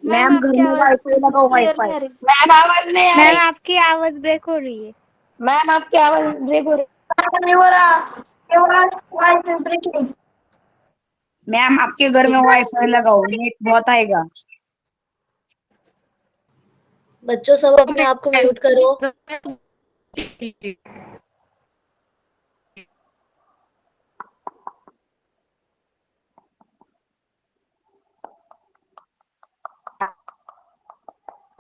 Ma'am ma'am घर आपकी में आवाज वाईफाई लगाओ, क्लियर वाईफाई। नहीं आ रही। मैम आवाज नहीं आ मैम रही। आपकी आवाज ब्रेक हो रही है। मैम आपकी आवाज ब्रेक हो रही है। नहीं हो रहा, केवल वाईफाई ब्रेकिंग। मैम आपके घर में वाईफाई लगाओ, नेट बहुत आएगा। बच्चों सब अपने आप को म्यूट करो।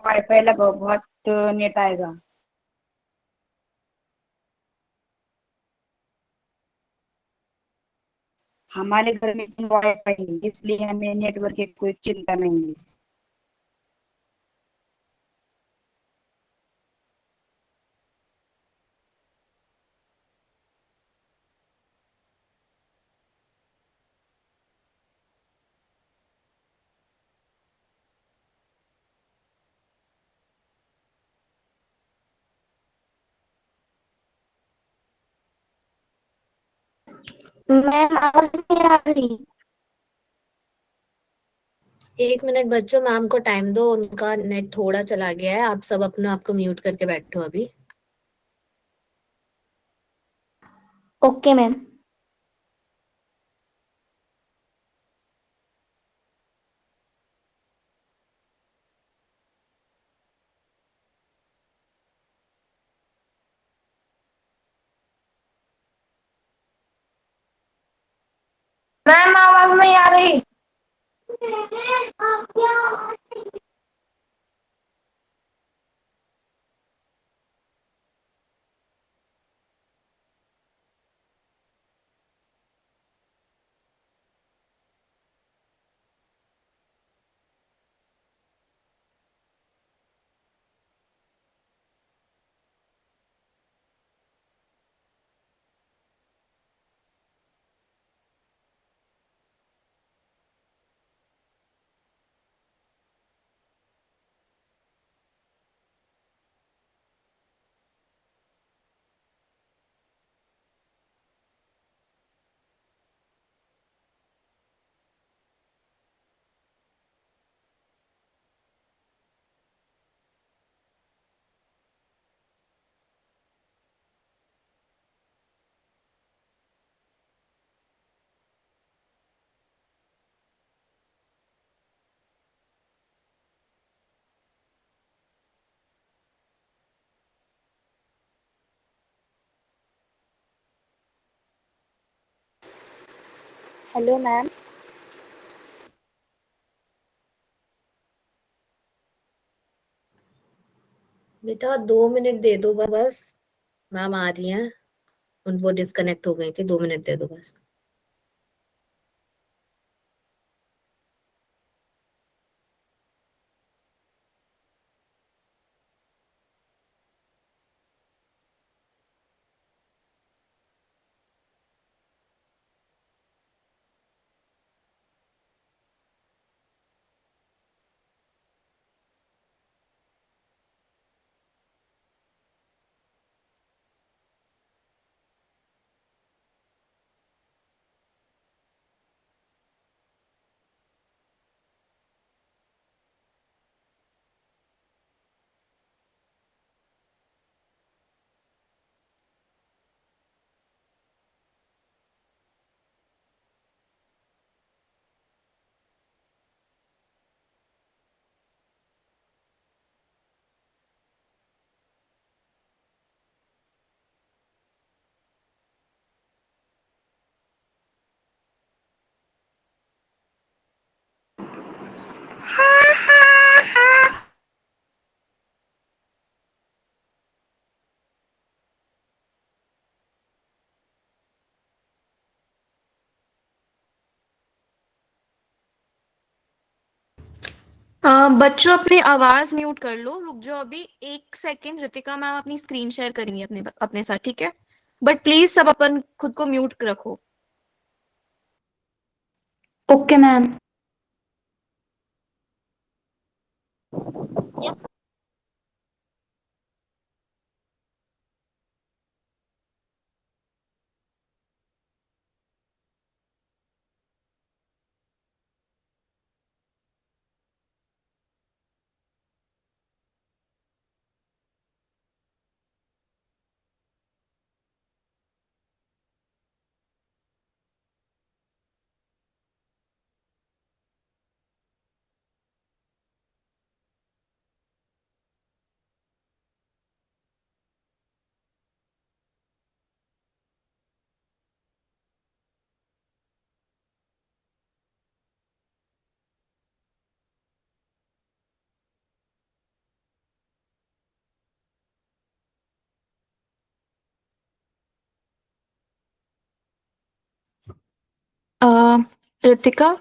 वाईफाई लगाओ, बहुत नेट आएगा। हमारे घर में वाईफाई है, इसलिए हमें नेटवर्क की कोई चिंता नहीं है। मैम आवाज नहीं आ रही। 1 मिनट बच्चों, मैम को टाइम दो, उनका नेट थोड़ा चला गया है। आप सब अपने आप को म्यूट करके बैठो अभी। Okay ma'am. मैम आवाज नहीं आ रही। Hello ma'am. बेटा 2 मिनट दे दो बस। मैम आ रही हैं। वो डिस्कनेक्ट हो गई थी, 2 मिनट दे दो बस। बच्चों अपनी आवाज म्यूट कर लो, रुक जाओ अभी 1 सेकेंड। रितिका मैम अपनी स्क्रीन शेयर करेंगी अपने अपने साथ, ठीक है? बट प्लीज सब अपन खुद को म्यूट रखो। Okay ma'am. Ritika?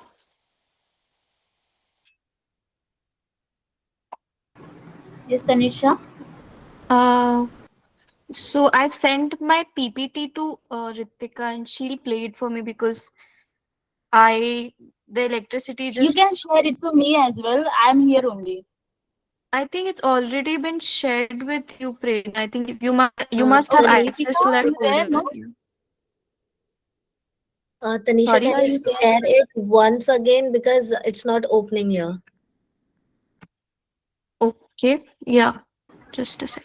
Yes, Tanisha. So I've sent my PPT to Ritika and she'll play it for me because the electricity You just, can share it to me as well. I'm here only. I think it's already been shared with you, Prerna. I think you Uh, must have Okay, Tani- access to that you there, folder. no? Tanisha, Sorry? can Are you you there? share it once again because it's not opening here? Okay, yeah, just a sec.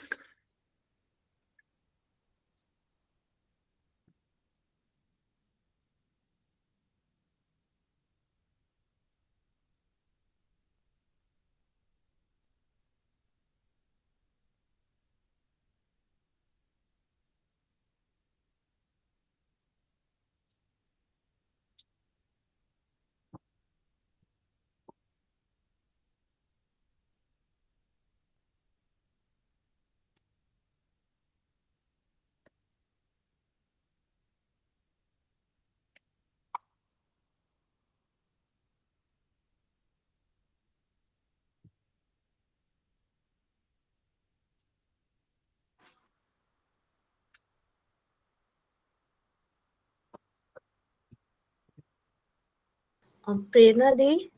Prerna Di,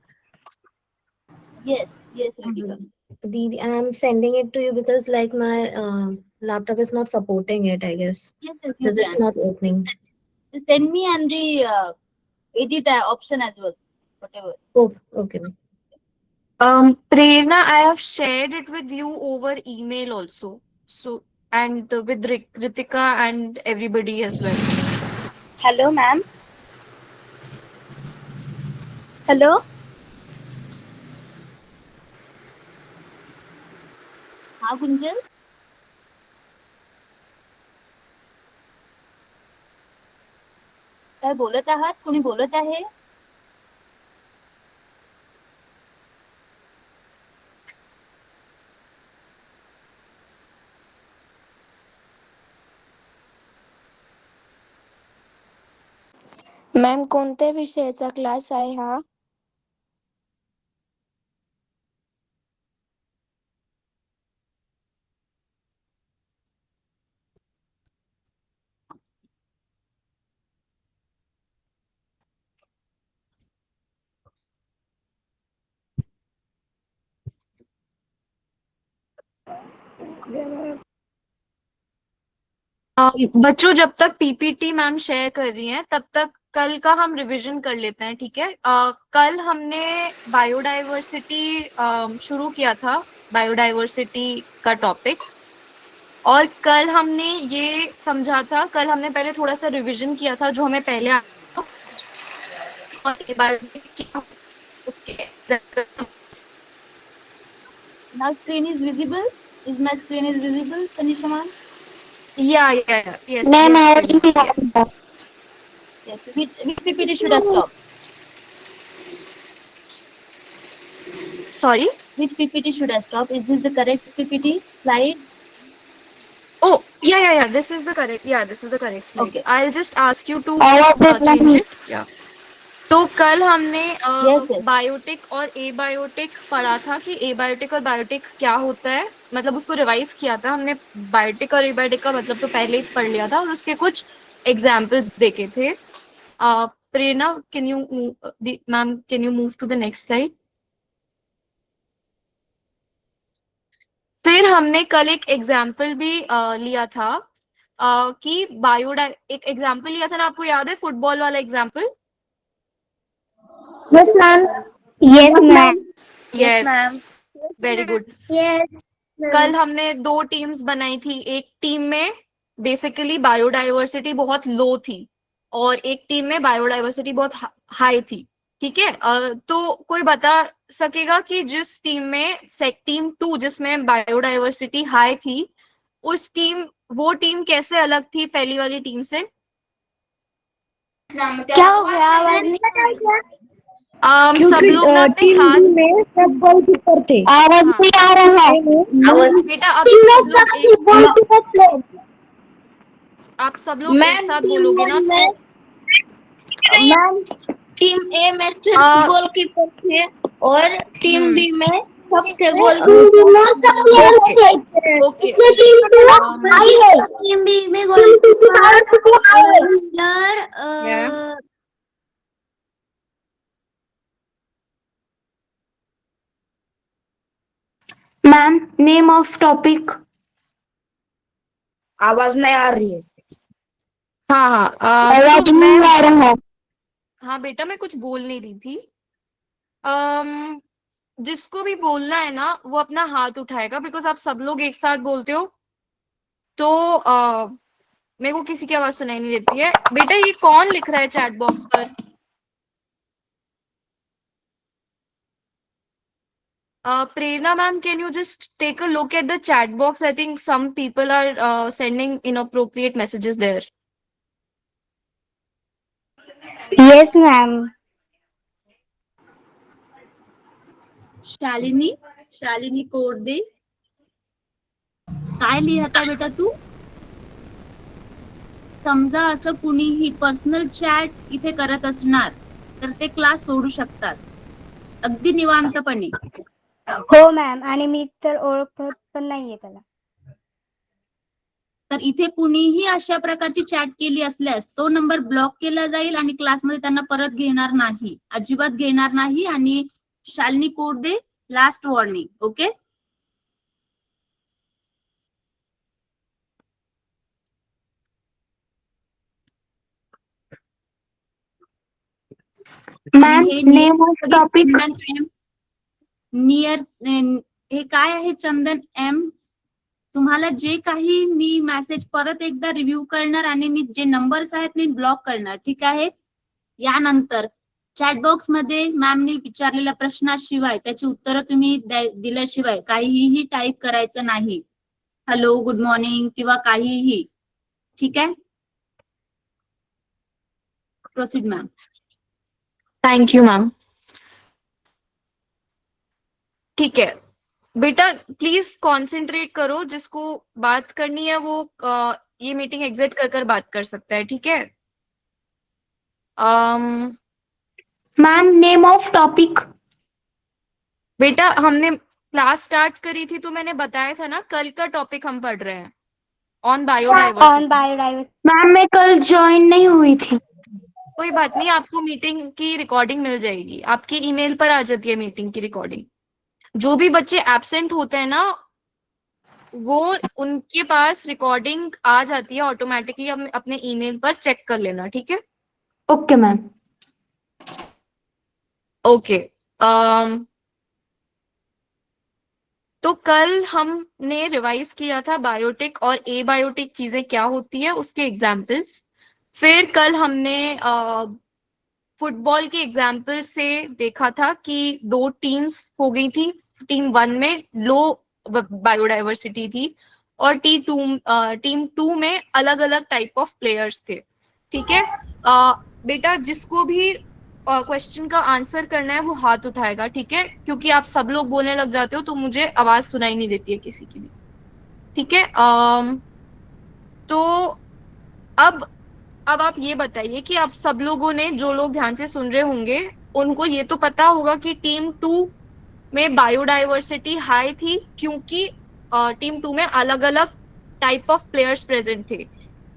Yes, Ritika. Didi, I'm sending it to you because like my laptop is not supporting it, I guess, Yes, you because it's can. not opening. Just send me and the edit option as well. Whatever. Oh, okay. Prerna, I have shared it with you over email also. So, and with Ritika and everybody as well. Hello, ma'am. Hello. हा गुंजन काय बोलत आहात? कोणी बोलत आहे? Ma'am कोणत्या विषयाचा class आहे हा? बच्चों जब तक पीपीटी मैम शेयर कर रही हैं तब तक कल का हम रिवीजन कर लेते हैं, ठीक है? कल हमने बायोडाइवर्सिटी शुरू किया था, बायोडाइवर्सिटी का टॉपिक, और कल हमने ये समझा था, कल हमने पहले थोड़ा सा रिवीजन किया था जो हमें पहले और उसके Now screen is visible. Is my screen is visible, Tanisha ma'am? yes, Ma'am, yes, आवाज नहीं आ yeah. रहा। Yes. Which PPT should I stop? Sorry. Which PPT should I stop? Is this the correct PPT slide? Oh, yeah. This is the correct. Yeah, this is the correct slide. Okay. I'll just ask you to आवाज देना change नहीं। it. Yeah. तो कल हमने Yes, yes. Biotic और abiotic पढ़ा था कि एबायोटिक और बायोटिक क्या होता है, मतलब उसको रिवाइज किया था हमने। बायोटिक और एबायोटिक का मतलब तो पहले ही पढ़ लिया था और उसके कुछ एग्जाम्पल्स देखे थे। Prerna, can you ma'am can you move to the next slide? फिर हमने कल एक एग्जाम्पल भी लिया था कि एक एग्जाम्पल लिया था ना, आपको याद है फुटबॉल वाला example? Yes, ma'am. Yes, ma'am. Yes, very good. Yes. कल हमने दो टीम्स बनाई थी। एक टीम में बेसिकली बायोडाइवर्सिटी बहुत लो थी और एक टीम में बायोडाइवर्सिटी बहुत हाई थी, ठीक है? तो कोई बता सकेगा कि जिस टीम में टीम 2 जिसमें बायोडाइवर्सिटी हाई थी, वो टीम कैसे अलग थी पहली वाली टीम से? क्या हो गया? आवाज नहीं आ रही। सब लोग ना अपने हाथ में सब गोलकीपर थे। आवाज हाँ। नहीं आ रहा है। बेटा अब सब लोग आप सब लोग एक साथ बोलोगे ना तो मैम टीम ए में आ, सिर्फ गोलकीपर थे और टीम हम्म, बी में सबसे ओके ओके टीम बी में goalkeeper bowler yeah. Ma'am name of topic आवाज नहीं आ रही है। हाँ आवाज तो मैं नहीं आ रहा है। हाँ बेटा मैं कुछ बोल नहीं रही थी। अम जिसको भी बोलना है ना वो अपना हाथ उठाएगा, बिकॉज आप सब लोग एक साथ बोलते हो तो मेरे को किसी की आवाज सुनाई नहीं देती है। बेटा ये कौन लिख रहा है चैट बॉक्स पर? Prerna ma'am, can you just take a look at the chat box? I think some people are sending inappropriate messages there. Yes ma'am. Shalini code दे. काय लिहता बेटा तू? समजा असं कुणीही पर्सनल चॅट इथे करत असणार तर ते क्लास सोडू शकतात अगदी निवांतपणे. हो मॅम, आणि मी तर ओळखत पण नाहीये त्याला. तर इथे कुणीही अशा प्रकारची चॅट केली असल्यास तो नंबर ब्लॉक केला जाईल आणि क्लासमध्ये त्यांना परत घेणार नाही, अजिबात घेणार नाही. आणि शालिनी कोड दे, last warning. Okay ma'am name of topic near. हे काय आहे चंदन एम? तुम्हाला जे काही मी मेसेज परत एकदा रिव्ह्यू करणार आणि मी जे नंबर्स आहेत मी ब्लॉक करणार, ठीक आहे. यानंतर चॅटबॉक्स मध्ये मॅमने विचारलेल्या प्रश्नाशिवाय त्याची उत्तरं तुम्ही दिल्याशिवाय काहीही टाईप करायचं नाही. हॅलो, गुड मॉर्निंग किंवा काहीही. ठीक आहे, proceed ma'am. Thank you ma'am. ठीक है बेटा, प्लीज कंसंट्रेट करो. जिसको बात करनी है वो ये मीटिंग एग्जिट कर बात कर सकता है. ठीक है. मैम नेम ऑफ टॉपिक बेटा हमने क्लास स्टार्ट करी थी तो मैंने बताया था ना, कल का टॉपिक हम पढ़ रहे हैं on on biodiversity. Biodiversity. Ma'am मैं कल ज्वाइन नहीं हुई थी। कोई बात नहीं, आपको मीटिंग की रिकॉर्डिंग मिल जाएगी, आपके ईमेल पर आ जाती है मीटिंग की रिकॉर्डिंग. जो भी बच्चे एब्सेंट होते हैं ना वो उनके पास रिकॉर्डिंग आ जाती है ऑटोमेटिकली. अपने ईमेल पर चेक कर लेना. ठीक है. Okay ma'am. ओके. तो कल हमने रिवाइज किया था बायोटिक और एबायोटिक चीजें क्या होती है, उसके एग्जाम्पल्स. फिर कल हमने फुटबॉल के एग्जाम्पल से देखा था कि 2 टीम्स हो गई थी. टीम 1 में लो बायोडाइवर्सिटी थी और टीम 2 में अलग अलग टाइप ऑफ प्लेयर्स थे. ठीक है. बेटा जिसको भी क्वेश्चन का आंसर करना है वो हाथ उठाएगा. ठीक है, क्योंकि आप सब लोग बोलने लग जाते हो तो मुझे आवाज सुनाई नहीं देती है किसी की भी. ठीक है. तो अब आप ये बताइए कि आप सब लोगों ने, जो लोग ध्यान से सुन रहे होंगे उनको ये तो पता होगा कि टीम 2 में बायोडाइवर्सिटी हाई थी क्योंकि टीम 2 में अलग अलग टाइप ऑफ प्लेयर्स प्रेजेंट थे.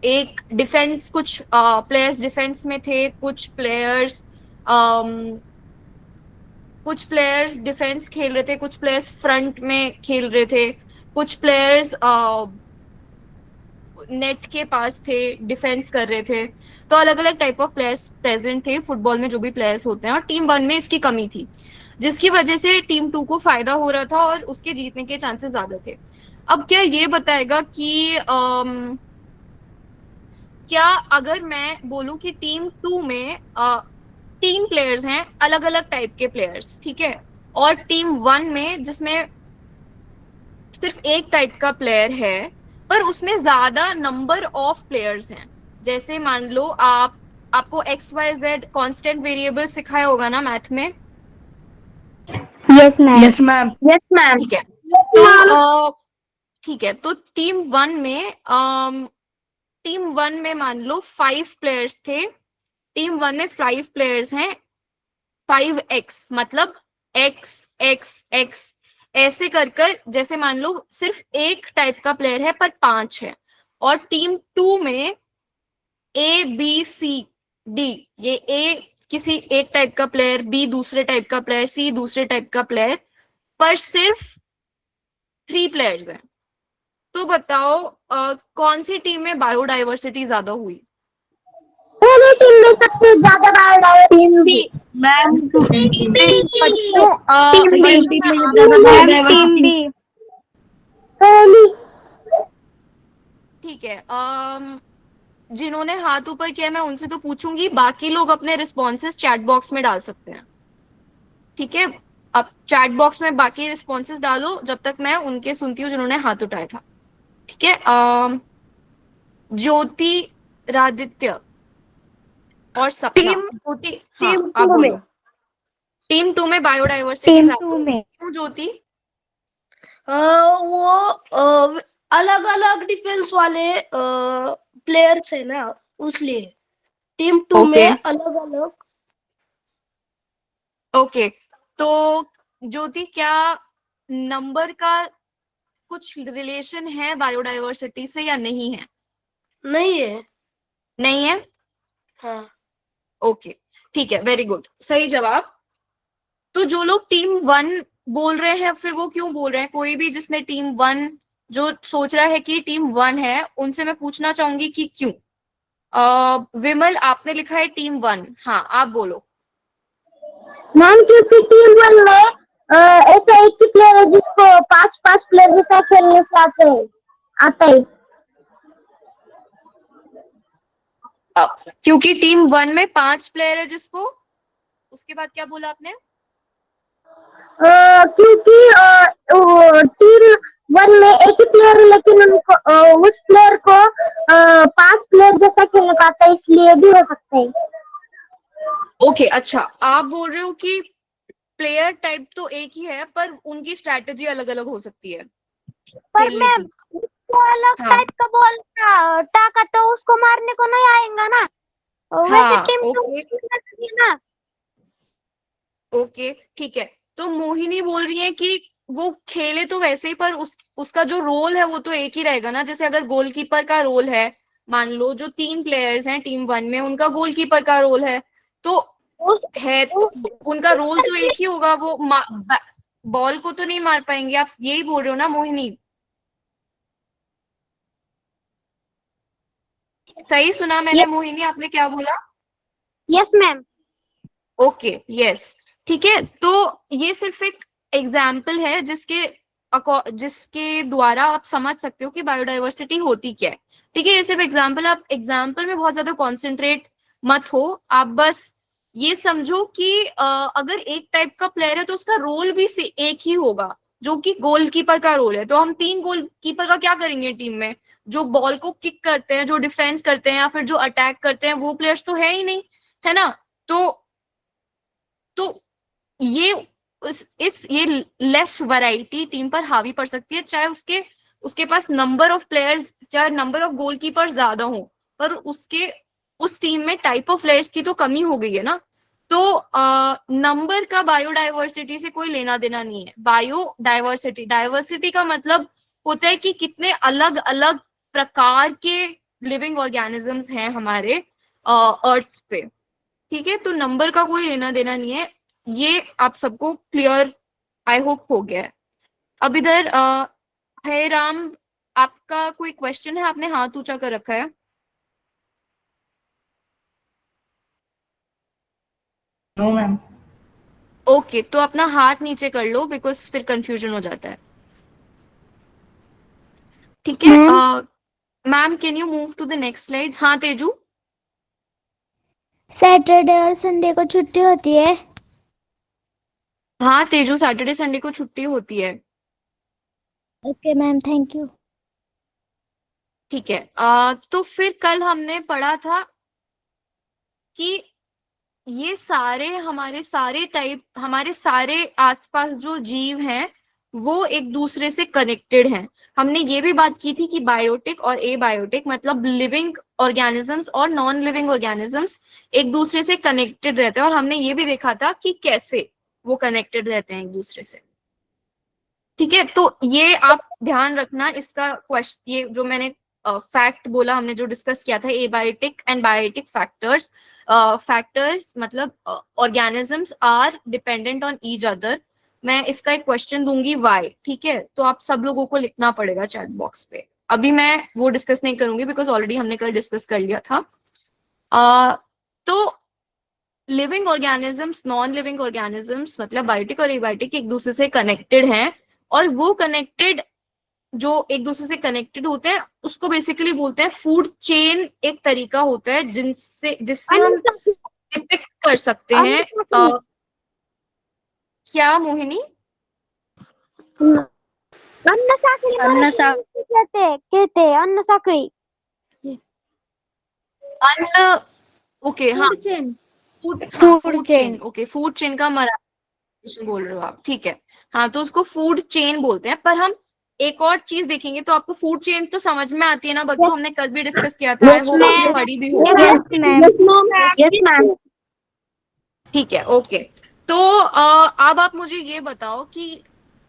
एक डिफेंस, कुछ प्लेयर्स डिफेंस में थे, कुछ प्लेयर्स डिफेंस खेल रहे थे, कुछ प्लेयर्स फ्रंट में खेल रहे थे, कुछ प्लेयर्स नेट के पास थे, डिफेंस कर रहे थे. तो अलग अलग टाइप ऑफ प्लेयर्स प्रेजेंट थे फुटबॉल में, जो भी प्लेयर्स होते हैं. और टीम 1 में इसकी कमी थी जिसकी वजह से टीम 2 को फायदा हो रहा था और उसके जीतने के चांसेस ज्यादा थे. अब क्या ये बताएगा कि क्या अगर मैं बोलूं कि टीम 2 में 3 प्लेयर्स हैं, अलग अलग टाइप के प्लेयर्स, ठीक है, और टीम 1 में जिसमें सिर्फ एक टाइप का प्लेयर है पर उसमें ज्यादा नंबर ऑफ प्लेयर्स हैं. जैसे मान लो आपको XYZ कांस्टेंट वेरिएबल सिखाया होगा ना मैथ में. Yes ma'am. Yes ma'am. Yes ma'am. ठीक है. तो ठीक है, तो टीम 1 में मान लो 5 प्लेयर्स थे. टीम 1 में 5 प्लेयर्स हैं 5x, मतलब x ऐसे कर कर, जैसे मान लो सिर्फ एक टाइप का प्लेयर है पर 5 है, और टीम 2 में A B C D, ये A किसी एक टाइप का प्लेयर, B दूसरे टाइप का प्लेयर, C दूसरे टाइप का प्लेयर, पर सिर्फ 3 प्लेयर्स हैं। तो बताओ कौन सी टीम में बायोडाइवर्सिटी ज्यादा हुई? पहली टीम में सबसे ज्यादा बायोडाइवर्सिटी मैम बच्चों मैम टीम बी। पहली। ठीक है, जिन्होंने हाथ ऊपर किया मैं उनसे तो पूछूंगी, बाकी लोग अपने रिस्पॉन्सेस चैट बॉक्स में डाल सकते हैं। ठीक है, अब चैट बॉक्स में बाकी रिस्पॉन्सेस डालो जब तक मैं उनके सुनती हूँ जिन्होंने हाथ उठाया था। ठीक है, ज्योति, रादित्य और सपना। ज्योति, हाँ टीम आप 2 में। बोलो। टीम 2 में बायोडाइवर्सिटी टीम ज्यादा 2 में क्यों ज्योति? वो अलग अलग डिफेंस वाले प्लेयर्स है ना, उसलिए टीम 2 में अलग अलग। ओके, तो ज्योति क्या नंबर का कुछ रिलेशन है बायोडाइवर्सिटी से या नहीं है? नहीं है। नहीं है? हाँ। ओके, ठीक है, वेरी गुड, सही जवाब। तो जो लोग टीम 1 बोल रहे हैं, फिर वो क्यों बोल रहे हैं? कोई भी जिसने टीम 1 जो सोच रहा है कि टीम 1 है, उनसे मैं पूछना चाहूंगी कि क्यों। विमल, आपने लिखा है टीम 1, हाँ आप बोलो। मैम क्योंकि टीम 1 में ऐसा एक ही प्लेयर है जिसको 5 प्लेयर जैसा खेलने से आता है। क्योंकि टीम 1 में 5 प्लेयर है जिसको, उसके बाद क्या बोला आपने? क्योंकि टीम 1 में एक ही प्लेयर है, लेकिन उनको उस प्लेयर को 5 प्लेयर जैसा खेलने का आता है, इसलिए भी हो सकता है। ओके, अच्छा, आप बोल रहे हो कि प्लेयर टाइप तो एक ही है पर उनकी स्ट्रैटेजी अलग अलग हो सकती है पर खेलने मैम की। वो अलग हाँ। टाइप का बॉल टाका तो उसको मारने को नहीं आएगा ना। वैसे हाँ, टीम ओके ना। ओके, ठीक है। तो मोहिनी बोल रही है कि वो खेले तो वैसे ही, पर उसका जो रोल है वो तो एक ही रहेगा ना। जैसे अगर गोलकीपर का रोल है, मान लो जो 3 प्लेयर्स हैं टीम 1 में, उनका गोलकीपर का रोल है, तो है तो उनका रोल तो एक ही होगा। वो बॉल को तो नहीं मार पाएंगे, आप यही बोल रहे हो ना मोहिनी? सही सुना मैंने मोहिनी, आपने क्या बोला? Yes ma'am. ओके, यस, ठीक है। तो ये सिर्फ एक एग्जाम्पल है जिसके द्वारा आप समझ सकते हो कि बायोडाइवर्सिटी होती क्या है। ठीक है, ये सिर्फ एग्जाम्पल, आप एग्जाम्पल में बहुत ज्यादा कॉन्सेंट्रेट मत हो। आप बस ये समझो कि अगर एक टाइप का प्लेयर है तो उसका रोल भी एक ही होगा, जो कि गोलकीपर का रोल है। तो हम 3 गोलकीपर का क्या करेंगे टीम में? जो बॉल को किक करते हैं, जो डिफेंस करते हैं, या फिर जो अटैक करते हैं, वो प्लेयर्स तो है ही नहीं, है ना? तो ये ये लेस वैरायटी टीम पर हावी पड़ सकती है, चाहे उसके पास नंबर ऑफ प्लेयर्स, चाहे नंबर ऑफ गोलकीपर ज्यादा हो, पर उस टीम में टाइप ऑफ प्लेयर्स की तो कमी हो गई है ना। तो नंबर का बायोडाइवर्सिटी से कोई लेना देना नहीं है। डाइवर्सिटी का मतलब होता है कि कितने अलग अलग प्रकार के लिविंग ऑर्गेनिजम्स हैं हमारे अर्थ पे। ठीक है, तो नंबर का कोई लेना देना नहीं है। ये आप सबको क्लियर आई होप हो गया है। अब इधर है राम, आपका कोई क्वेश्चन है? आपने हाथ ऊंचा कर रखा है। No ma'am. ओके, तो अपना हाथ नीचे कर लो, बिकॉज फिर कंफ्यूजन हो जाता है। ठीक है ma'am, can you move to the next slide? हाँ तेजू। सैटरडे और संडे को छुट्टी होती है। हाँ तेजू, सैटरडे संडे को छुट्टी होती है। Okay ma'am, thank you. ठीक है, तो फिर कल हमने पढ़ा था कि ये हमारे सारे आसपास जो जीव हैं वो एक दूसरे से कनेक्टेड हैं। हमने ये भी बात की थी कि बायोटिक और एबायोटिक मतलब लिविंग ऑर्गेनिजम्स और नॉन लिविंग ऑर्गेनिजम्स एक दूसरे से कनेक्टेड रहते हैं, और हमने ये भी देखा था कि कैसे वो कनेक्टेड रहते हैं एक दूसरे से। ठीक है, तो ये आप ध्यान रखना इसका क्वेश्चन, ये जो मैंने फैक्ट बोला, हमने जो डिस्कस किया था abiotic and biotic factors. Factors मतलब organisms are dependent on each other. मैं इसका एक क्वेश्चन दूंगी वाई, ठीक है, तो आप सब लोगों को लिखना पड़ेगा चैट बॉक्स पे। अभी मैं वो डिस्कस नहीं करूंगी बिकॉज ऑलरेडी हमने कल डिस्कस कर लिया था। तो living organisms, non living organisms मतलब बायोटिक और एबायोटिक एक दूसरे से कनेक्टेड हैं, और वो कनेक्टेड जो एक दूसरे से कनेक्टेड होते हैं उसको बेसिकली बोलते हैं फूड चेन। एक तरीका होता है जिससे हम डिपिक्ट कर सकते हैं। क्या मोहिनी? अन्न साखळी अन्न सा- कहते अन्न साखळी. अन्न, ओके, हाँ, food chain, okay, food chain का मराठी बोल रहे हो आप, ठीक है, हाँ, तो उसको फूड चेन बोलते हैं। पर हम एक और चीज देखेंगे तो आपको फूड चेन तो समझ में आती है ना बच्चों, हमने कल भी डिस्कस किया था, आई होप आपने पढ़ी भी हो। Yes, ma'am. ठीक है, ओके, तो अब आप मुझे ये बताओ कि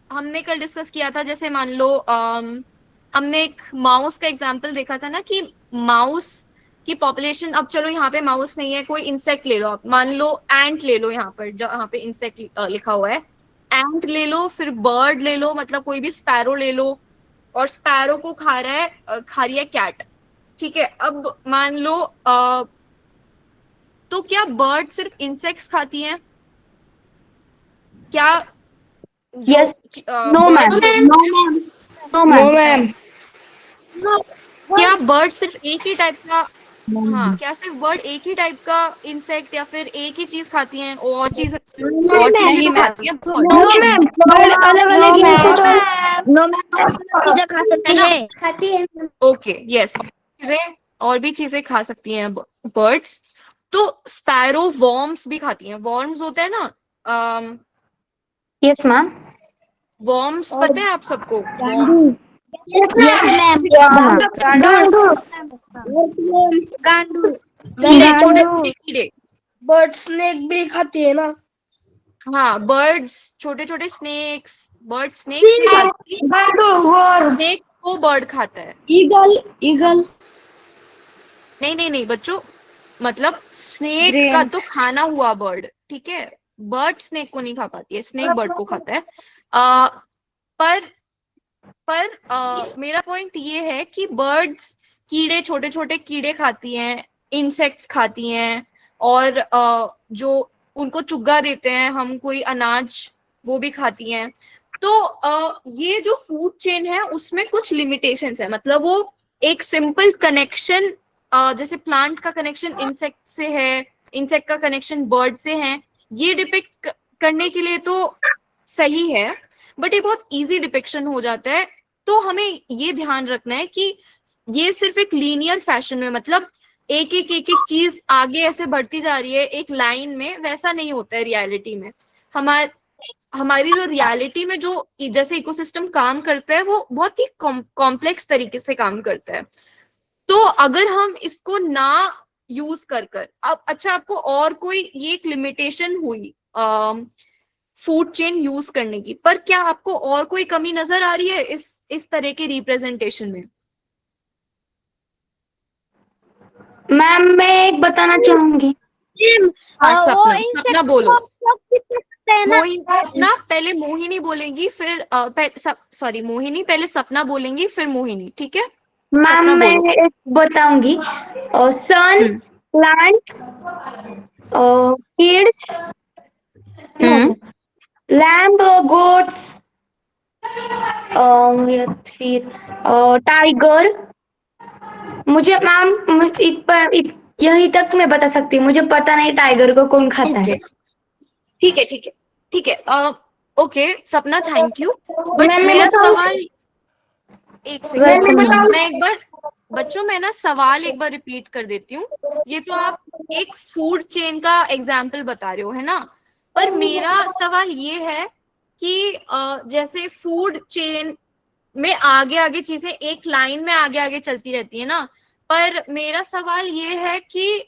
हमने कल डिस्कस किया था, जैसे मान लो हमने एक माउस का एग्जांपल देखा था ना कि माउस की पॉपुलेशन, अब चलो यहाँ पे माउस नहीं है, कोई इंसेक्ट ले लो आप, मान लो एंट ले लो, यहाँ पर जहाँ पे इंसेक्ट लिखा हुआ है, एंट ले लो, फिर बर्ड ले लो, मतलब कोई भी स्पैरो ले लो, और स्पैरो को खा रही है कैट, ठीक है। अब मान लो तो क्या बर्ड सिर्फ इंसेक्ट्स खाती हैं? क्या Yes. No, ma'am. No, ma'am. क्या बर्ड सिर्फ एक ही टाइप का, हाँ, क्या सिर्फ बर्ड एक ही टाइप का इंसेक्ट या फिर एक ही चीज खाती हैं, और चीज भी तो खाती हैं bird? बर्ड अलग-अलग इंसेक्ट और चीजें खा सकती है. खाती है. ओके, यस, और भी चीजें खा सकती हैं बर्ड्स। तो स्पैरो वर्म्स भी खाती हैं, वर्म्स होते हैं ना, Yes, ma'am. वर्म्स पता है आप सबको? worms। Yes, ma'am. गांडू. कीड़े, छोटे छोटे कीड़े, बर्ड स्नेक भी खाती है ना? हाँ, बर्ड्स, छोटे छोटे स्नेक्स, बर्ड स्नेक्स भी खाती है, स्नेक को बर्ड खाता है। ईगल नहीं बच्चों, मतलब स्नेक का तो खाना हुआ बर्ड, ठीक है, बर्ड स्नेक को नहीं खा पाती है, स्नेक बर्ड को खाता है। पर मेरा पॉइंट ये है कि बर्ड्स कीड़े, छोटे छोटे कीड़े खाती हैं, इंसेक्ट्स खाती हैं, और जो उनको चुग्गा देते हैं हम, कोई अनाज, वो भी खाती हैं। तो ये जो फूड चेन है उसमें कुछ लिमिटेशंस है, मतलब वो एक सिंपल कनेक्शन, जैसे प्लांट का कनेक्शन इंसेक्ट से है, इंसेक्ट का कनेक्शन बर्ड से है, ये डिपिक्ट करने के लिए तो सही है, बट ये बहुत इजी डिपिक्शन हो जाता है। तो हमें ये ध्यान रखना है कि ये सिर्फ एक लीनियर फैशन में, मतलब एक एक चीज आगे ऐसे बढ़ती जा रही है एक लाइन में, वैसा नहीं होता है रियलिटी में। हमारी जो रियलिटी में जो जैसे इकोसिस्टम काम करता है वो बहुत ही कॉम्प्लेक्स तरीके से काम करता है। तो अगर हम इसको ना यूज कर अब अच्छा, आपको और कोई ये एक लिमिटेशन हुई फूड चेन यूज करने की, पर क्या आपको और कोई कमी नजर आ रही है इस तरह के रिप्रेजेंटेशन में? मैम मैं एक बताना चाहूंगी। हाँ, सपना बोलो। ना सपना पहले मोहिनी बोलेंगी, फिर सॉरी मोहिनी पहले सपना बोलेंगी, फिर मोहिनी, ठीक है? मैम मैं एक बताऊंगी। सन, प्लांट, किड्स, लैम्ब, गोट्स, फिर टाइगर। मुझे मैम यही तक मैं बता सकती हूँ, मुझे पता नहीं टाइगर को कौन खाता है। ठीक है, ओके सपना, थैंक यू। बट मेरा सवाल, एक सेकंड, बच्चों मैं ना सवाल एक बार रिपीट कर देती हूँ। ये तो आप एक फूड चेन का एग्जाम्पल बता रहे हो, है ना, पर मेरा सवाल ये है कि जैसे फूड चेन में आगे आगे चीजें एक लाइन में आगे आगे चलती रहती है ना, पर मेरा सवाल ये है कि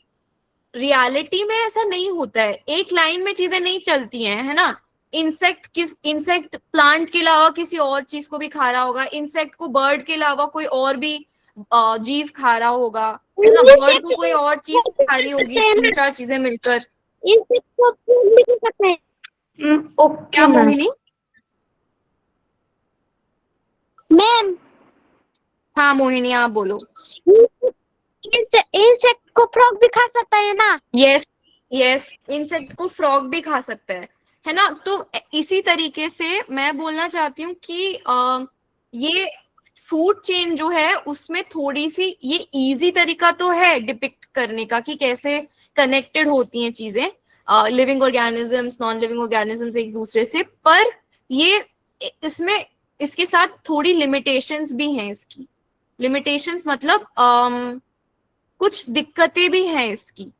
रियलिटी में ऐसा नहीं होता है, एक लाइन में चीजें नहीं चलती हैं, है ना। इंसेक्ट प्लांट के अलावा किसी और चीज को भी खा रहा होगा, इंसेक्ट को बर्ड के अलावा कोई और भी जीव खा रहा होगा, है ना। बर्ड को कोई और चीज खा रही होगी, 3-4 चीजें मिलकर। क्या मोहिनी? मैम हाँ मोहिनी आप बोलो। इंसेक्ट को फ्रॉग भी खा सकता है ना? यस यस, इंसेक्ट को फ्रॉग भी खा सकता है ना। तो इसी तरीके से मैं बोलना चाहती हूँ कि ये फूड चेन जो है उसमें थोड़ी सी ये इजी तरीका तो है डिपिक्ट करने का कि कैसे कनेक्टेड होती हैं चीजें, living organisms, non living organisms एक दूसरे से, पर ये इसमें इसके साथ थोड़ी लिमिटेशंस भी हैं। इसकी लिमिटेशंस मतलब कुछ दिक्कतें भी हैं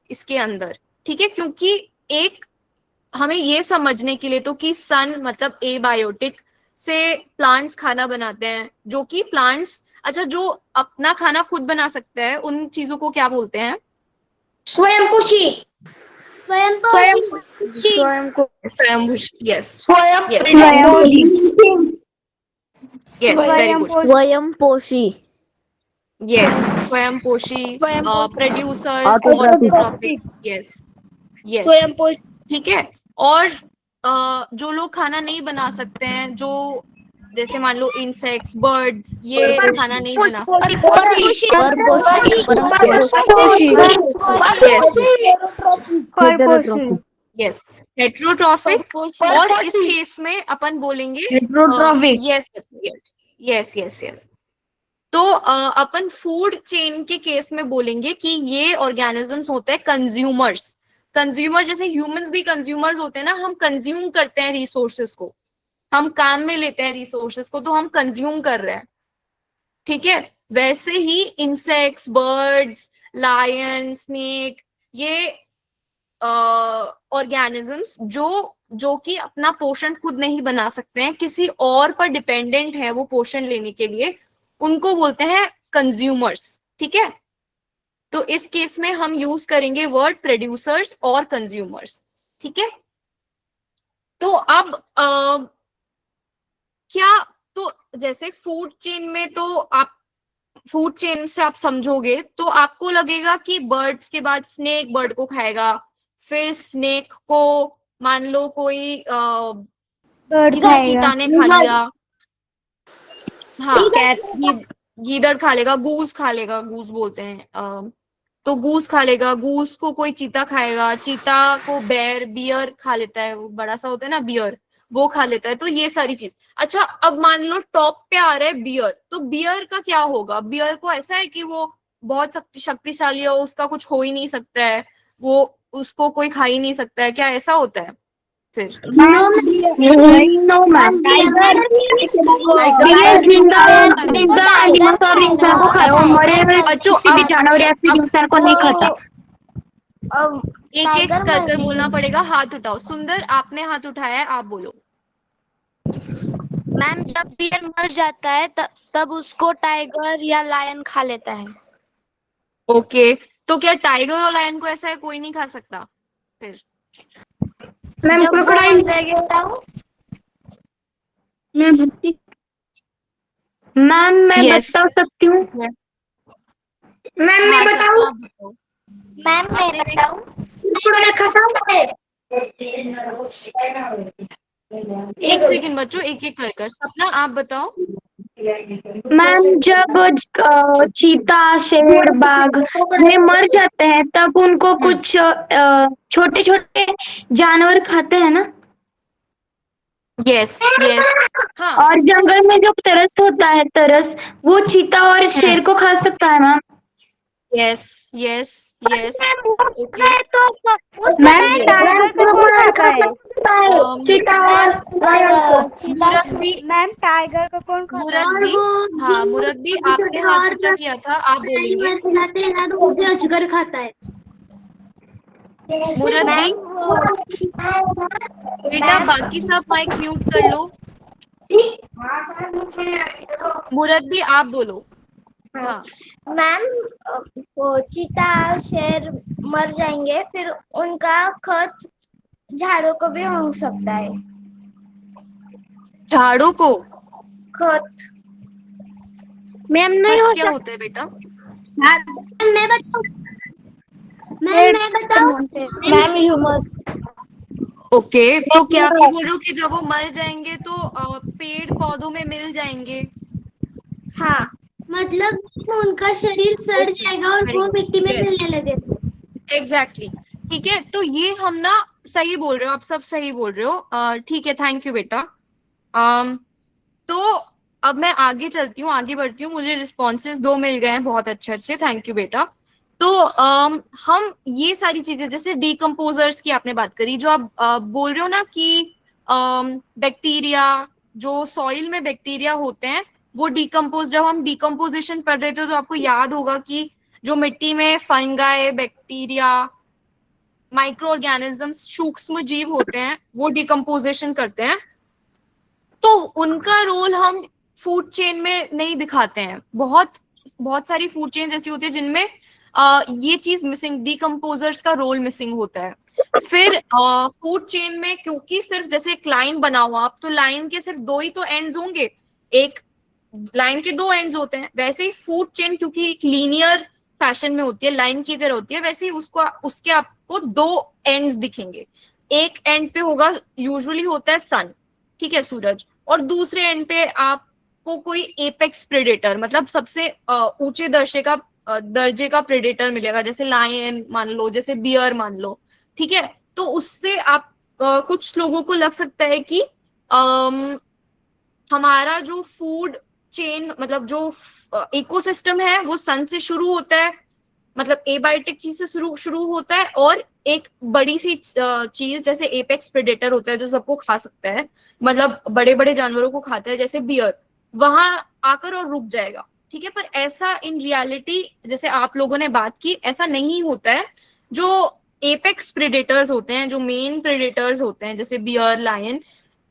इसके अंदर, ठीक है। क्योंकि एक हमें ये समझने के लिए तो कि सन मतलब एबायोटिक से प्लांट्स खाना बनाते हैं, जो कि प्लांट्स, अच्छा जो अपना खाना खुद बना सकता है उन चीजों को क्या बोलते हैं? स्वयंपोषी। स्वयंभुषी। यस स्वयंपोषी। यस, स्वयंपोषी, प्रोड्यूसर्स, ऑटोट्रॉफिक। यस यस, ठीक है। और जो लोग खाना नहीं बना सकते हैं, जो जैसे मान लो इंसेक्ट्स, बर्ड्स, ये खाना नहीं बना सकते। Yes, heterotrophic. और इस केस में अपन बोलेंगे yes yes yes yes yes. तो अपन फूड चेन के केस में बोलेंगे कि ये ऑर्गेनिजम्स होते हैं कंज्यूमर्स। कंज्यूमर जैसे ह्यूमंस भी कंज्यूमर्स होते हैं ना, हम कंज्यूम करते हैं रिसोर्सेस को, हम काम में लेते हैं रिसोर्सेस को, तो हम कंज्यूम कर रहे हैं, ठीक है। वैसे ही इंसेक्ट्स, बर्ड्स, लायन, स्नेक, ये ऑर्गेनिजम्स जो कि अपना पोषण खुद नहीं बना सकते हैं, किसी और पर डिपेंडेंट है वो पोषण लेने के लिए, उनको बोलते हैं कंज्यूमर्स, ठीक है। तो इस केस में हम यूज करेंगे वर्ड प्रोड्यूसर्स और कंज्यूमर्स, ठीक है। तो अब क्या, तो जैसे फूड चेन में, तो आप फूड चेन से आप समझोगे तो आपको लगेगा कि बर्ड्स के बाद स्नेक बर्ड को खाएगा, फिर स्नेक को मान लो कोई किसी चीता ने खा लिया, हाँ गीदड़ खा लेगा, गूस खा लेगा, गूस बोलते हैं, तो गूस खा लेगा, गूस को कोई चीता खाएगा, चीता को बियर खा लेता है, वो बड़ा सा होता है ना बियर, वो खा लेता है। तो ये सारी चीज। अच्छा अब मान लो टॉप पे आ रहा है बियर, तो बियर का क्या होगा? बियर को ऐसा है कि वो बहुत शक्तिशाली है, उसका कुछ हो ही नहीं सकता है, वो उसको कोई खा ही नहीं सकता है, क्या ऐसा होता है? फिर एक एक कर बोलना पड़ेगा। हाथ उठाओ। सुंदर आपने हाथ उठाया है, आप बोलो। मैम जब बियर मर जाता है तब उसको टाइगर या लायन खा लेता है। ओके, तो क्या टाइगर और लायन को ऐसा है कोई नहीं खा सकता? फिर मैम क्रोकोडाइल। मैम मैं बता सकती हूँ। मैम मैं बताऊँ? मैम मैं बताऊँ? एक सेकंड बच्चों, एक एक कर। सपना आप बताओ। मैम जब चीता, शेर, बाघ ये मर जाते हैं तब उनको कुछ छोटे छोटे जानवर खाते हैं ना? यस यस, हाँ। और जंगल में जो तरस होता है, तरस, वो चीता और शेर को खा सकता है ma'am? Yes yes yes, okay. Ma'am tiger को कौन खाता है? चीता और मुरब्बी, मैम टाइगर को कौन खाता है? मुरब्बी, हाँ मुरब्बी आपने हाथ ऊंचा किया था, आप बोलेंगे। अजगर खाता है। मुरत दी, बेटा बाकी सब माइक म्यूट कर लो। मुरत दी आप बोलो। हाँ मैम, वो चीता शेर मर जाएंगे, फिर उनका खर्च झाड़ों को भी हो सकता है। झाड़ू को खत मैम नहीं खत हो क्या सकता। होता है बेटा? मैं बताऊं? मैं बताऊं? Ma'am humus. ओके, तो क्या आप ये बोल रहे हो कि जब वो मर जाएंगे तो पेड़ पौधों में मिल जाएंगे? हाँ, मतलब उनका शरीर सड़ ओके, जाएगा और वेरी वो गुड, मिट्टी में यस मिलने लगेगा। एग्जैक्टली। ठीक है, तो ये हम ना सही बोल रहे हो, आप सब सही बोल रहे हो। ठीक है, थैंक यू बेटा। तो अब मैं आगे चलती हूँ, आगे बढ़ती हूँ। मुझे रिस्पॉन्सेज 2 मिल गए हैं, बहुत अच्छे अच्छे, थैंक यू बेटा। तो हम ये सारी चीजें, जैसे डीकम्पोजर्स की आपने बात करी, जो आप बोल रहे हो ना कि बैक्टीरिया, जो सॉइल में बैक्टीरिया होते हैं वो डीकम्पोज, जब हम डीकम्पोजिशन पढ़ रहे थे तो आपको याद होगा कि जो मिट्टी में फंगाई, बैक्टीरिया, माइक्रो ऑर्गेनिजम्स, सूक्ष्म जीव होते हैं, वो डीकम्पोजिशन करते हैं। तो उनका रोल हम फूड चेन में नहीं दिखाते हैं। बहुत बहुत सारी फूड चेन ऐसी होती है जिनमें ये चीज मिसिंग, डीकम्पोजर्स का रोल मिसिंग होता है। फिर फूड चेन में क्योंकि सिर्फ जैसे एक लाइन बना हुआ, आप तो लाइन के सिर्फ 2 ही तो एंड्स होंगे, एक लाइन के 2 एंड्स होते हैं, वैसे ही फूड चेन क्योंकि एक लीनियर फैशन में होती है, लाइन की तरह होती है, वैसे ही उसको उसके आपको 2 एंड्स दिखेंगे। एक एंड पे होगा, यूजुअली होता है सन, ठीक है, सूरज, और दूसरे एंड पे आपको कोई एपेक्स प्रेडेटर, मतलब सबसे ऊंचे दर्जे का प्रेडेटर मिलेगा, जैसे लायन मान लो, जैसे बियर मान लो। ठीक है, तो उससे आप कुछ लोगों को लग सकता है कि हमारा जो फूड चेन, मतलब जो इकोसिस्टम है वो सन से शुरू होता है, मतलब एबायोटिक चीज से शुरू शुरू होता है, और एक बड़ी सी चीज जैसे एपेक्स प्रेडेटर होता है जो सबको खा सकता है, मतलब बड़े बड़े जानवरों को खाता है जैसे बियर, वहां आकर और रुक जाएगा। ठीक है, पर ऐसा इन रियलिटी, जैसे आप लोगों ने बात की, ऐसा नहीं होता है। जो एपेक्स प्रेडेटर्स होते हैं, जो मेन प्रेडेटर्स होते हैं, जैसे बियर, लायन,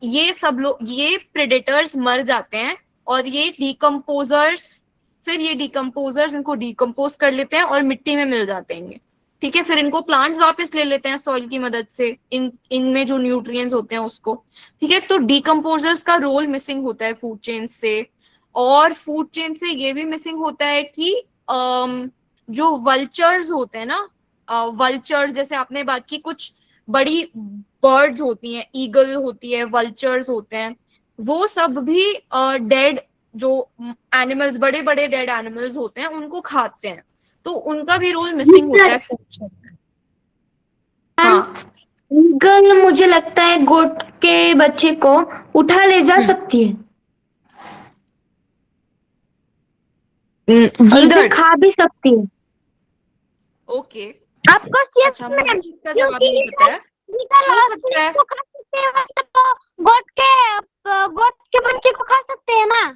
ये सब लोग, ये प्रेडेटर्स मर जाते हैं, और ये डीकम्पोजर्स, फिर ये डीकम्पोजर्स इनको डीकम्पोज कर लेते हैं और मिट्टी में मिल जाते हैं। ठीक है, फिर इनको प्लांट्स वापस ले लेते हैं सॉइल की मदद से, इनमें जो न्यूट्रिएंट्स होते हैं उसको। ठीक है, तो डीकम्पोजर्स का रोल मिसिंग होता है फूड चेन से। और फूड चेन से ये भी मिसिंग होता है कि जो वल्चर्स होते हैं ना, वल्चर्स, जैसे आपने बात की, कुछ बड़ी बर्ड्स होती हैं, ईगल होती है, वल्चर्स होते हैं, वो सब भी डेड, जो एनिमल्स, बड़े बड़े डेड एनिमल्स होते हैं, उनको खाते हैं। तो उनका भी रोल मिसिंग होता है फूड चेन में। हाँ ईगल मुझे लगता है गोट के बच्चे को उठा ले जा सकती है और उसे गीदड़, खा भी सकती है। ओके। आपको अच्छा, यस मुझे मैम, इसका जवाब क्योंकि नहीं पता है, हो सकता है। को खा सकते हैं, मतलब तो गोट के बच्चे को खा सकते हैं ना।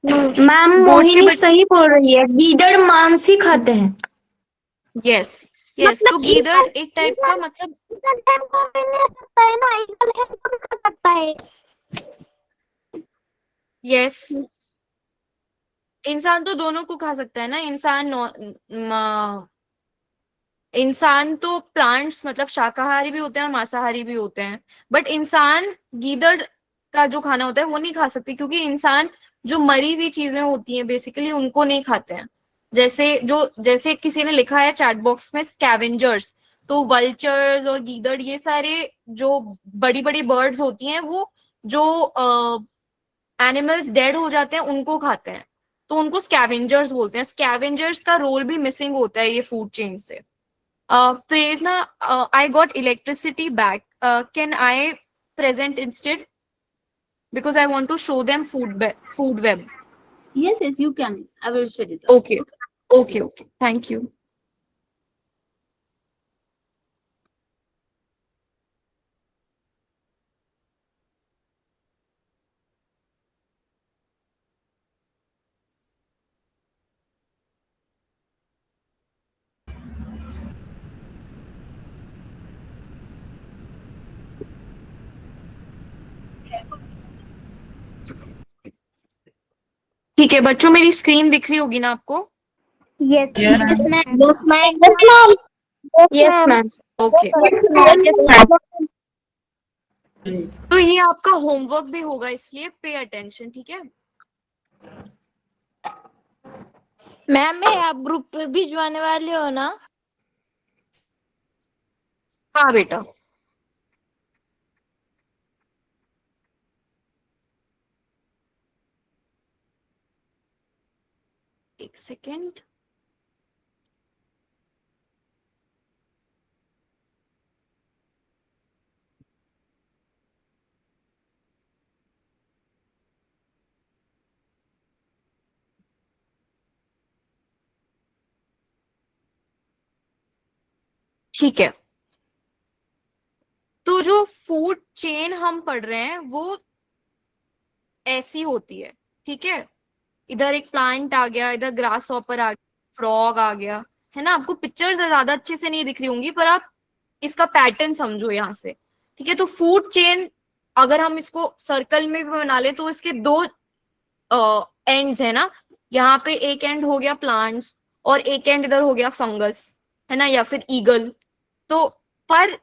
मैम गोट के मोहिनी बच्चे, सही बोल रही है, गीदड़ मांस ही खाते हैं। यस यस, तो मतलब गीदड़ ईगल, एक टाइप का, ईगल मतलब ईगल हैम को भी ले सकता है ना, ईगल हैम को भी खा सकता है। यस, इंसान तो दोनों को खा सकता है ना। इंसान तो प्लांट्स, मतलब शाकाहारी भी होते हैं और मांसाहारी भी होते हैं, बट इंसान गीदड़ का जो खाना होता है वो नहीं खा सकते, क्योंकि इंसान जो मरी हुई चीजें होती हैं बेसिकली उनको नहीं खाते हैं। जैसे किसी ने लिखा है चैट बॉक्स में, स्कैवेंजर्स, तो वल्चर्स और गीदड़, ये सारे जो बड़ी बड़ी बर्ड्स होती हैं, वो जो एनिमल्स डेड हो जाते हैं उनको खाते हैं, तो उनको स्कैवेंजर्स बोलते हैं। स्कैवेंजर्स का रोल भी मिसिंग होता है ये फूड चेन से। Prerna, I got electricity back. Can I present instead? Because I want to show them food web. Yes, you can. I will share it out. Okay. Okay. Okay. Thank you. ठीक है बच्चों, मेरी screen दिख रही होगी ना आपको? Yes Yes, ma'am. Yes ma'am. Okay, yes ma'am. तो ये आपका होमवर्क भी होगा, इसलिए पे अटेंशन, ठीक है? मैम मैं आप ग्रुप पे भिजवाने वाले हो ना? हाँ बेटा। एक सेकेंड। ठीक है, तो जो फूड चेन हम पढ़ रहे हैं वो ऐसी होती है, ठीक है? इधर एक प्लांट आ गया, इधर ग्रास हॉपर आ गया, फ्रॉग आ गया, है ना? आपको पिक्चर्स ज्यादा अच्छे से नहीं दिख रही होंगी, पर आप इसका पैटर्न समझो यहाँ से, ठीक है? तो फूड चेन अगर हम इसको सर्कल में भी बना ले तो इसके दो एंड्स है ना। यहाँ पे एक एंड हो गया प्लांट्स और एक एंड इधर हो गया फंगस, है ना, या फिर ईगल। तो पर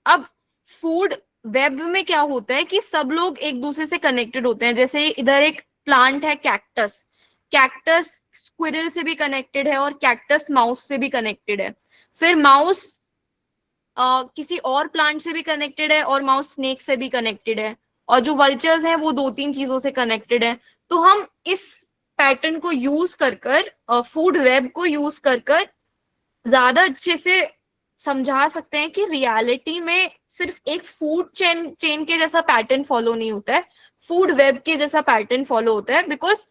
अब फूड वेब में क्या होता है कि सब लोग एक दूसरे से कनेक्टेड होते हैं। जैसे इधर एक प्लांट है कैक्टस, कैक्टस स्क्विरल से भी कनेक्टेड है और कैक्टस माउस से भी कनेक्टेड है। फिर माउस किसी और प्लांट से भी कनेक्टेड है और माउस स्नेक से भी कनेक्टेड है, और जो वल्चर्स हैं वो 2-3 चीजों से कनेक्टेड है। तो हम इस पैटर्न को यूज कर फूड वेब को यूज कर ज्यादा अच्छे से समझा सकते हैं कि रियलिटी में सिर्फ एक फूड चेन के जैसा पैटर्न फॉलो नहीं होता है, फूड वेब के जैसा पैटर्न फॉलो होता है। बिकॉज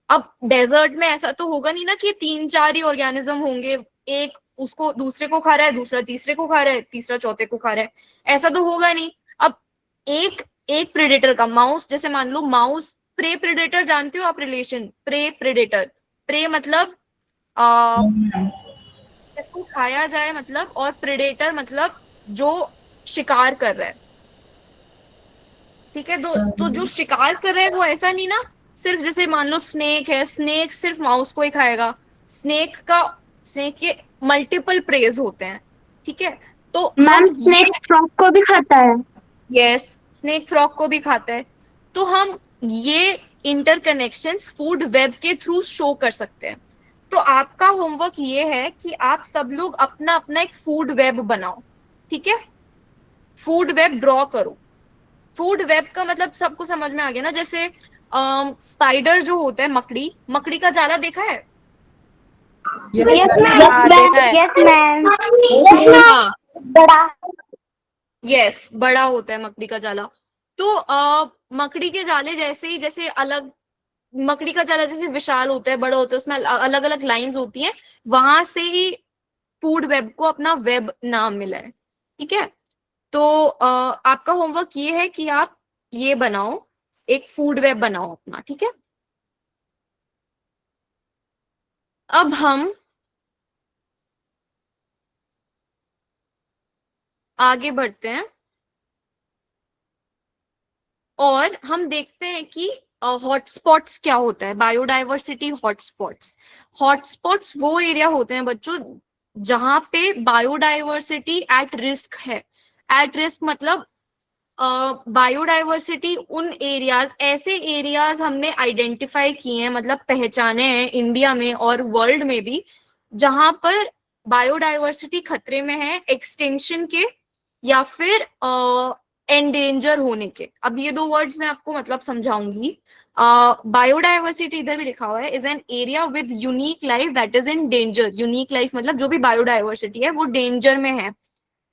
अब डेजर्ट में ऐसा तो होगा नहीं ना कि 3-4 ही ऑर्गेनिज्म होंगे, एक उसको दूसरे को खा रहा है, दूसरा तीसरे को खा रहा है, तीसरा चौथे को खा रहा है, ऐसा तो होगा नहीं। अब एक प्रेडेटर का माउस, जैसे मान लो माउस प्रे प्रेडेटर, जानते हो आप रिलेशन प्रे प्रेडेटर? प्रे मतलब इसको खाया जाए मतलब, और प्रेडेटर मतलब जो शिकार कर रहा है, ठीक है? तो जो शिकार कर रहा है वो ऐसा नहीं ना सिर्फ, जैसे मान लो स्नेक है, स्नेक सिर्फ माउस को ही खाएगा, स्नेक के मल्टीपल प्रेज होते हैं, ठीक है? तो मैम स्नेक फ्रॉग को भी खाता है। यस, स्नेक फ्रॉग को भी खाता है। तो हम ये इंटरकनेक्शंस फूड वेब के थ्रू शो कर सकते हैं। तो आपका होमवर्क ये है कि आप सब लोग अपना अपना एक फूड वेब बनाओ, ठीक है? फूड वेब ड्रॉ करो। फूड वेब का मतलब सबको समझ में आ गया ना? जैसे स्पाइडर जो होता है, मकड़ी का जाला देखा है? Yes ma'am. हाँ, बड़ा। यस, बड़ा होता है मकड़ी का जाला। तो मकड़ी के जाले जैसे ही, जैसे अलग मकड़ी का जाला जैसे विशाल होता है, बड़ा होता है, उसमें अलग अलग लाइंस होती हैं, वहां से ही फूड वेब को अपना वेब नाम मिला है, ठीक है? तो आपका होमवर्क ये है कि आप ये बनाओ, एक फूड वेब बनाओ अपना, ठीक है? अब हम आगे बढ़ते हैं और हम देखते हैं कि हॉटस्पॉट्स क्या होता है। बायोडाइवर्सिटी हॉटस्पॉट्स वो एरिया होते हैं बच्चों जहां पे बायोडाइवर्सिटी एट रिस्क है। एट रिस्क मतलब बायोडाइवर्सिटी उन एरियाज, ऐसे एरियाज हमने आइडेंटिफाई किए हैं, मतलब पहचाने हैं इंडिया में और वर्ल्ड में भी, जहां पर बायोडाइवर्सिटी खतरे में है एक्सटिंक्शन के या फिर एंडेंजर होने के। अब ये दो वर्ड्स मैं आपको मतलब समझाऊंगी। बायोडाइवर्सिटी इधर भी लिखा हुआ है, is an area with unique life that is in danger. Unique life मतलब जो भी बायोडाइवर्सिटी है वो डेंजर में है,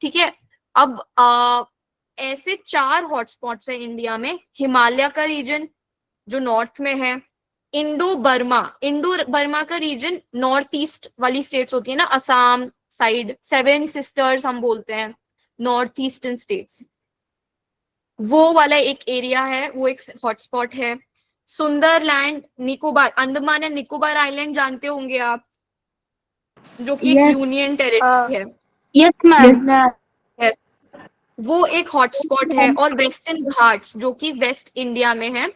ठीक है? अब ऐसे 4 हॉटस्पॉट्स है इंडिया में। हिमालय का रीजन जो नॉर्थ में है, इंडो बर्मा का रीजन, नॉर्थ ईस्ट वाली स्टेट्स होती है ना, असम साइड, 7 सिस्टर्स हम बोलते हैं, नॉर्थ ईस्टर्न स्टेट्स, वो वाला एक एरिया है, वो एक हॉटस्पॉट है। Sunderland, Nicobar, Andaman and Nicobar island जानते होंगे आप, जो कि एक यूनियन टेरिटरी है। Yes ma'am. यस, वो एक हॉटस्पॉट है। और वेस्टर्न घाट्स जो कि वेस्ट इंडिया में है,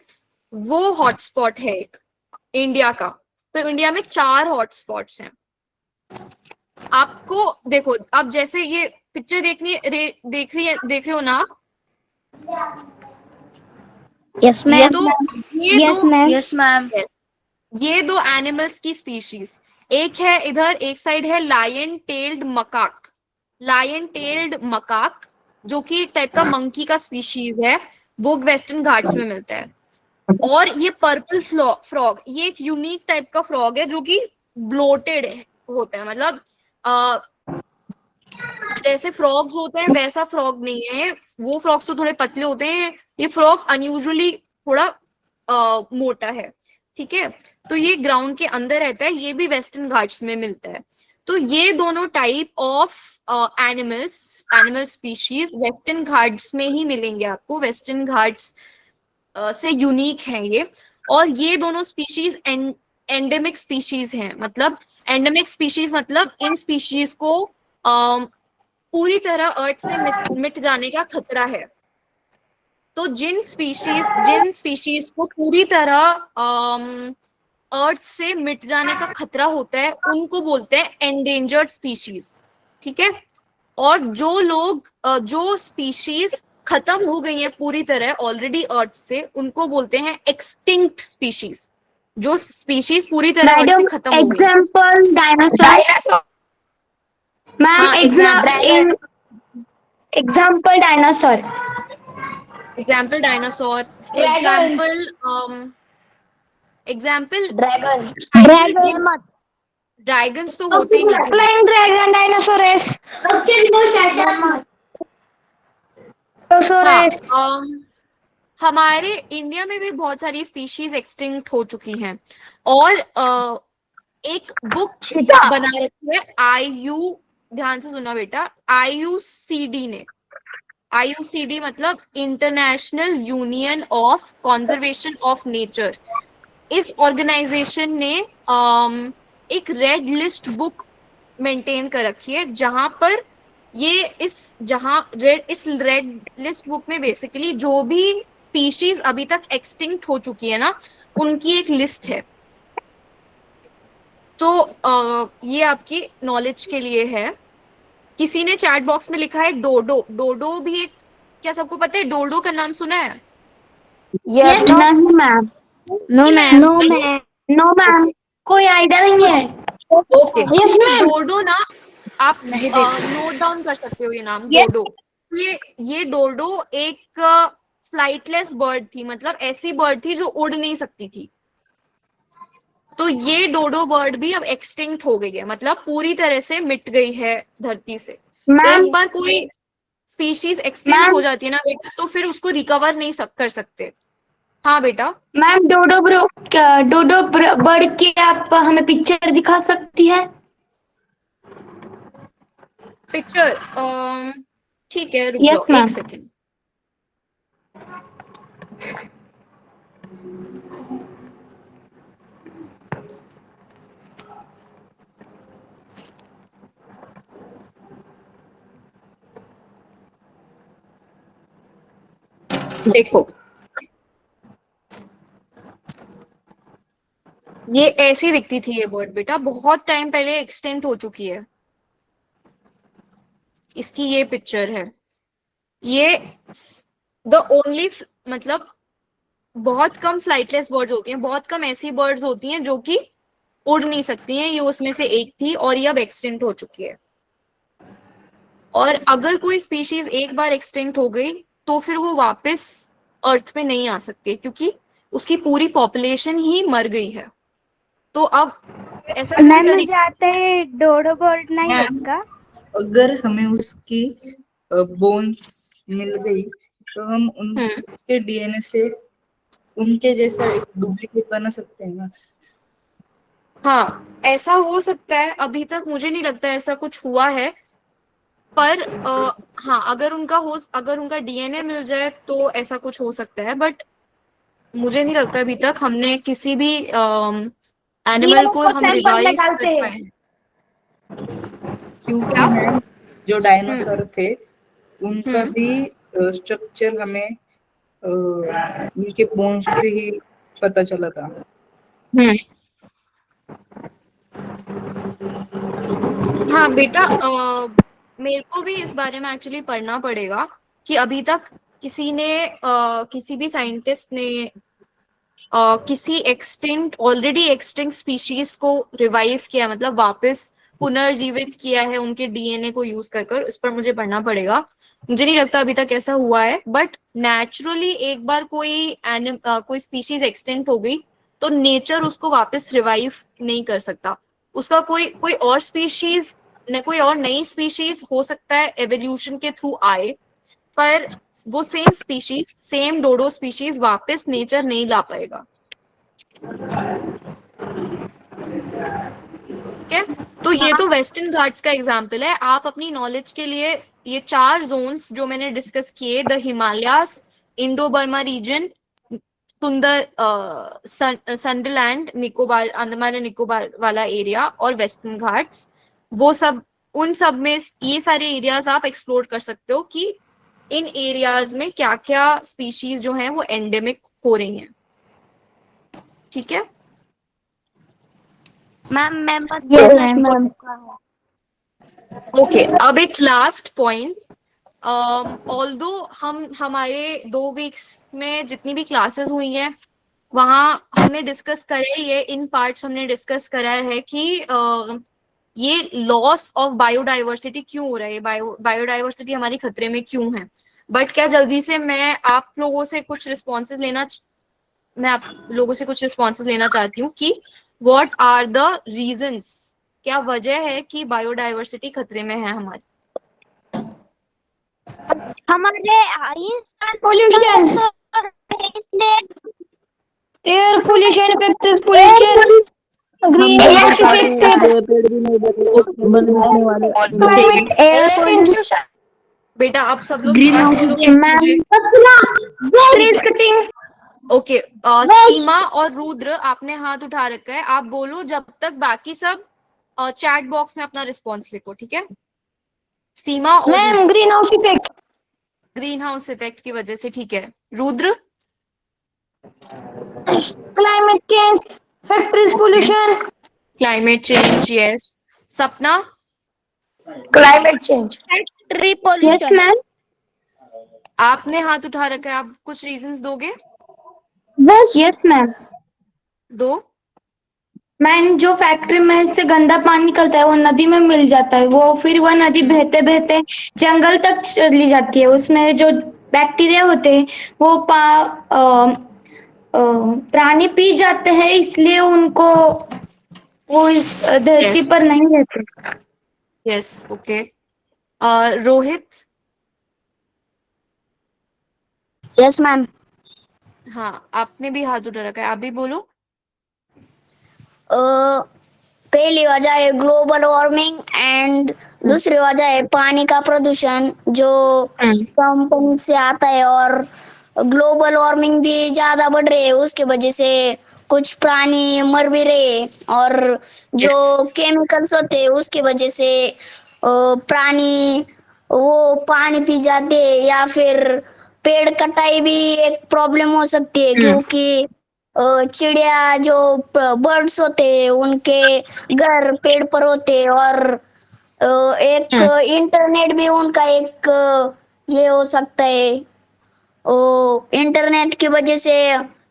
वो हॉटस्पॉट है एक। इंडिया का। तो इंडिया में 4 हॉटस्पॉट्स हैं। आपको देखो, अब जैसे ये पिक्चर देख रहे हो ना आप? Yes ma'am. तो ये यस दो मैम। Yes ma'am. Yes. ये 2 एनिमल्स की स्पीशीज, एक है इधर, एक साइड है lion tailed macaque. Lion tailed macaque जो कि एक टाइप का मंकी का स्पीशीज है, वो वेस्टर्न घाट्स में मिलता है। और ये पर्पल फ्रॉग, ये एक यूनिक टाइप का फ्रॉग है जो कि ब्लोटेड होता है, मतलब जैसे फ्रॉग्स होते हैं वैसा फ्रॉग नहीं है, वो फ्रॉग्स तो थोड़े पतले होते हैं, ये फ्रॉग अनयूजुअली थोड़ा मोटा है, ठीक है। तो ये ग्राउंड के अंदर रहता है, ये भी वेस्टर्न घाट्स में मिलता है। तो ये दोनों type of animal species western Ghats में ही मिलेंगे आपको, वेस्टर्न घाट्स से यूनिक है ये। और ये दोनों स्पीशीज एंडेमिक स्पीशीज हैं, मतलब एंडेमिक स्पीशीज मतलब इन स्पीशीज को पूरी तरह अर्थ से मिट जाने का खतरा है। तो जिन स्पीशीज को पूरी तरह अर्थ से मिट जाने का खतरा होता है उनको बोलते हैं एंडेंजर्ड स्पीशीज, ठीक है। और जो स्पीशीज खत्म हो गई है पूरी तरह ऑलरेडी अर्थ से, उनको बोलते हैं एक्सटिंक्ट स्पीशीज। जो स्पीशीज पूरी तरह अर्थ से मैडम खत्म हो गई। Example dinosaur. मैम हाँ, example dinosaur. Example dinosaur, example dragon. Dragons तो होते ही हैं। Flying dragon dinosaurs. हाँ, हमारे इंडिया में भी बहुत सारी स्पीशीज एक्सटिंक्ट हो चुकी हैं। और एक बुक बना रखी है ध्यान से सुना बेटा, IUCD ने। IUCD मतलब international union of conservation of nature. इस ऑर्गेनाइजेशन ने एक रेड लिस्ट बुक मेंटेन कर रखी है, जहां पर इस रेड लिस्ट बुक में बेसिकली जो भी स्पीशीज अभी तक एक्सटिंक्ट हो चुकी है ना, उनकी एक लिस्ट है। तो ये आपकी नॉलेज के लिए है। किसी ने चैट बॉक्स में लिखा है डोडो। डोडो भी एक, क्या सबको पता है डोडो का नाम सुना है? नहीं ma'am. No ma'am. No ma'am, कोई आइडिया नहीं है। Okay, Yes, ma'am. डोडो ना, आप नोट डाउन कर सकते हो ये नाम, Yes. डोडो। ये डोडो एक फ्लाइटलेस बर्ड थी, मतलब ऐसी बर्ड थी जो उड़ नहीं सकती थी। तो ये डोडो बर्ड भी अब एक्सटिंक्ट हो गई है, मतलब पूरी तरह से मिट गई है धरती से। मैम एक बार कोई स्पीशीज एक्सटिंक्ट हो जाती है ना बेटा, तो फिर उसको रिकवर नहीं कर सकते। हाँ बेटा। मैम डोडो बर्ड की आप हमें पिक्चर दिखा सकती है? पिक्चर, ठीक है, रुक Yes, जाओ ma'am. एक सेकेंड। देखो, ये ऐसी दिखती थी ये बर्ड बेटा, बहुत टाइम पहले एक्सटेंट हो चुकी है। इसकी ये पिक्चर है। ये द ओनली, मतलब बहुत कम फ्लाइटलेस बर्ड्स होती हैं, बहुत कम ऐसी बर्ड्स होती हैं जो कि उड़ नहीं सकती हैं, ये उसमें से एक थी और ये अब एक्सटिंक्ट हो चुकी है। और अगर कोई स्पीशीज एक बार एक्सटिंक्ट हो गई तो फिर वो वापस अर्थ पे नहीं आ सकती, क्योंकि उसकी पूरी पॉपुलेशन ही मर गई है। तो अब ऐसा कोई मैम मुझे तरीका, आता है डोडो बर्ड नहीं मैम, है का? अगर हमें उसकी बोन्स मिल गई तो हम उनके DNA से उनके जैसा एक डुप्लीकेट बना सकते हैं ना? हाँ ऐसा हो सकता है। अभी तक मुझे नहीं लगता ऐसा कुछ हुआ है, पर हाँ अगर उनका DNA मिल जाए तो ऐसा कुछ हो सकता है, बट मुझे नहीं लगता अभी तक हमने किसी भी एनिमल को हम रिवाइव कर पाए हैं। क्योंकि क्या? मैम जो डायनासोर थे उनका भी स्ट्रक्चर हमें उनके बोन्स से ही पता चला था। हम्म। हाँ बेटा, मेरे को भी इस बारे में एक्चुअली पढ़ना पड़ेगा कि अभी तक किसी ने किसी भी साइंटिस्ट ने किसी एक्सटिंक्ट ऑलरेडी एक्सटिंक्ट स्पीशीज को रिवाइव किया, मतलब वापस पुनर्जीवित किया है उनके डीएनए को यूज कर कर। इस पर मुझे पढ़ना पड़ेगा। मुझे नहीं लगता अभी तक ऐसा हुआ है, बट नेचुरली एक बार कोई स्पीशीज एक्सटिंक्ट हो गई तो नेचर उसको वापस रिवाइव नहीं कर सकता। उसका कोई कोई और स्पीशीज न कोई और नई स्पीशीज हो सकता है एवोल्यूशन के थ्रू आए, पर वो सेम स्पीशीज, सेम डोडो स्पीशीज वापस नेचर नहीं ला पाएगा। ठीक है, तो ये तो वेस्टर्न घाट्स का एग्जाम्पल है। आप अपनी नॉलेज के लिए ये 4 जोन्स जो मैंने डिस्कस किए, the Himalayas, Indo Burma region, सुंदर संडरलैंड, निकोबार, अंडमान एंड निकोबार वाला एरिया और वेस्टर्न घाट्स, वो सब, उन सब में ये सारे एरियाज आप एक्सप्लोर कर सकते हो कि इन एरियाज में क्या क्या स्पीशीज जो हैं वो एंडेमिक हो रही हैं। ठीक है मैम मैं यस मैम। ओके, अब एक लास्ट पॉइंट। ऑल्दो हम हमारे 2 वीक्स में जितनी भी क्लासेस हुई हैं वहां हमने डिस्कस करा ही है, इन पार्ट्स हमने डिस्कस करा है कि ये लॉस ऑफ बायोडाइवर्सिटी क्यों हो रहा है, बायोडाइवर्सिटी हमारी खतरे में क्यों है। बट क्या जल्दी से मैं आप लोगों से कुछ रिस्पॉन्सेज लेना चाहती हूँ कि व्हाट आर द रीजंस, क्या वजह है कि बायोडाइवर्सिटी खतरे में है हमारी। हमारे पोल्यूशन, इसलिए air pollution, factory pollution, green house effect, air pollution, बेटा आप सब लोग ग्रीन बात हाउस करोगे मुझे। Trees cutting. ओके, सीमा और रुद्र आपने हाथ उठा रखा है, आप बोलो जब तक बाकी सब चैट बॉक्स में अपना रिस्पॉन्स लिखो। ठीक है, सीमा और ma'am green house effect, green house effect की वजह से। ठीक है, Rudra. Climate change, factories pollution, climate change, yes. Sapna. Climate change, factory yes pollution. Ma'am. आपने हाथ उठा रखा है, आप कुछ रीजंस दोगे? Yes ma'am. दो। मैम जो फैक्ट्री में से गंदा पानी निकलता है वो नदी में मिल जाता है, वो फिर वह नदी बहते बहते जंगल तक चली जाती है। उसमें जो बैक्टीरिया होते हैं वो प्राणी पी जाते हैं, इसलिए उनको वो इस धरती Yes. पर नहीं रहते। Yes, okay. Rohit. Yes ma'am. हाँ, आपने भी हाथ उठा रखा है, आप भी बोलो। पहली वजह है ग्लोबल वार्मिंग एंड दूसरी वजह है पानी का प्रदूषण जो कंपनी से आता है, और ग्लोबल वार्मिंग भी ज्यादा बढ़ रही है, उसके वजह से कुछ प्राणी मर भी रहे, और जो केमिकल्स होते हैं उसकी वजह से प्राणी वो पानी पी जाते हैं, या फिर पेड़ कटाई भी एक प्रॉब्लम हो सकती है, क्योंकि चिड़िया जो बर्ड्स होते हैं उनके घर पेड़ पर होते हैं, और एक इंटरनेट भी उनका एक ये हो सकता है। इंटरनेट की वजह से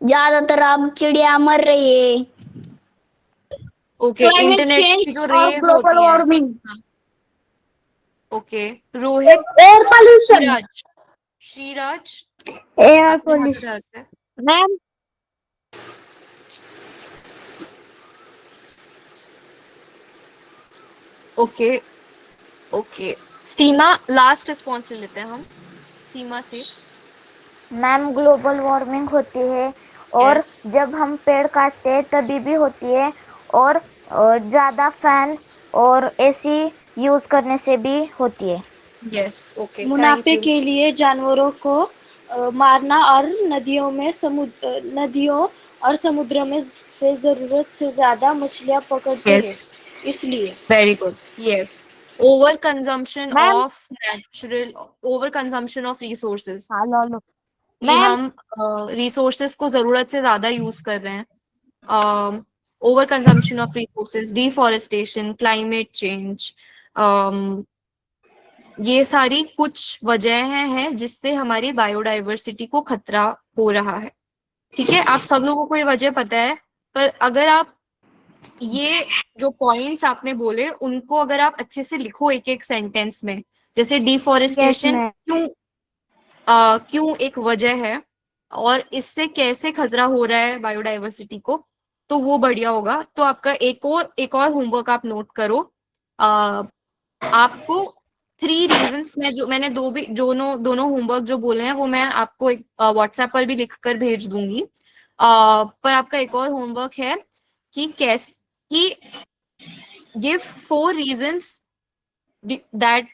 ज्यादातर अब चिड़िया मर रही है। ओके, इंटरनेट की जो रेज होती हैं। Okay, Rohit. Air pollution, Shriraj air आपने हाथ पोल्यूशन उठा रखा है। मैम ओके ओके, सीमा लास्ट रिस्पॉन्स ले लेते हैं हम, सीमा से। मैम ग्लोबल वार्मिंग होती है, और Yes. जब हम पेड़ काटते हैं तभी भी होती है, और ज्यादा फैन और एसी यूज करने से भी होती है। यस, ओके, थैंक मुनाफे यू। के लिए जानवरों को मारना और नदियों और समुद्र में से जरूरत से ज्यादा मछलियां पकड़ते यस, हैं, इसलिए। Very good, yes. Over consumption Ma'am? Of natural, over consumption of resources, hello कि मैम। हम रिसोर्सेज को जरूरत से ज्यादा यूज कर रहे हैं। Over consumption of resources, deforestation, climate change, ये सारी कुछ वजहें हैं जिससे हमारी बायोडाइवर्सिटी को खतरा हो रहा है। ठीक है, आप सब लोगों को ये वजह पता है, पर अगर आप ये जो पॉइंट्स आपने बोले उनको अगर आप अच्छे से लिखो एक एक सेंटेंस में, जैसे डिफॉरेस्टेशन क्यों एक वजह है और इससे कैसे खतरा हो रहा है बायोडाइवर्सिटी को, तो वो बढ़िया होगा। तो आपका एक और होमवर्क आप नोट करो। आपको 3 रीजंस में जो मैंने दोनों होमवर्क जो बोले हैं वो मैं आपको एक व्हाट्सएप पर भी लिख कर भेज दूंगी। पर आपका एक और होमवर्क है कि give 4 reasons that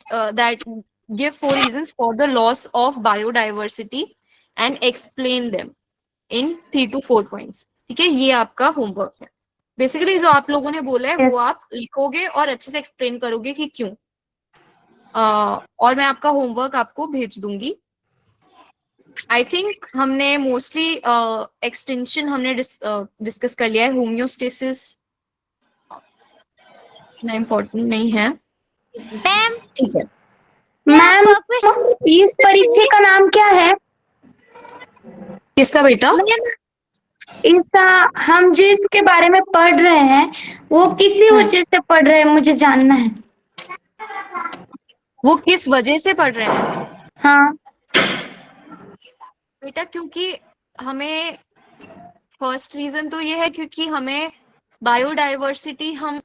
give 4 reasons for the loss of biodiversity and explain them in 3 to 4 points। ठीक है, ये आपका होमवर्क है। बेसिकली जो आप लोगों ने बोला है वो आप लिखोगे और अच्छे से एक्सप्लेन करोगे कि क्यों। और मैं आपका होमवर्क आपको भेज दूंगी। आई थिंक हमने मोस्टली एक्सटेंशन हमने डिस्कस कर लिया है। होम्योस्टेसिस इतना इम्पोर्टेंट नहीं है। मैम ठीक है मैम, इस परीक्षा का नाम क्या है? किसका बेटा? इसका हम जिसके बारे में पढ़ रहे हैं वो किसी वजह से पढ़ रहे हैं, मुझे जानना है। वो किस वजह से पढ़ रहे हैं? हाँ बेटा, क्योंकि हमें फर्स्ट रीजन तो ये है क्योंकि हमें बायोडाइवर्सिटी हम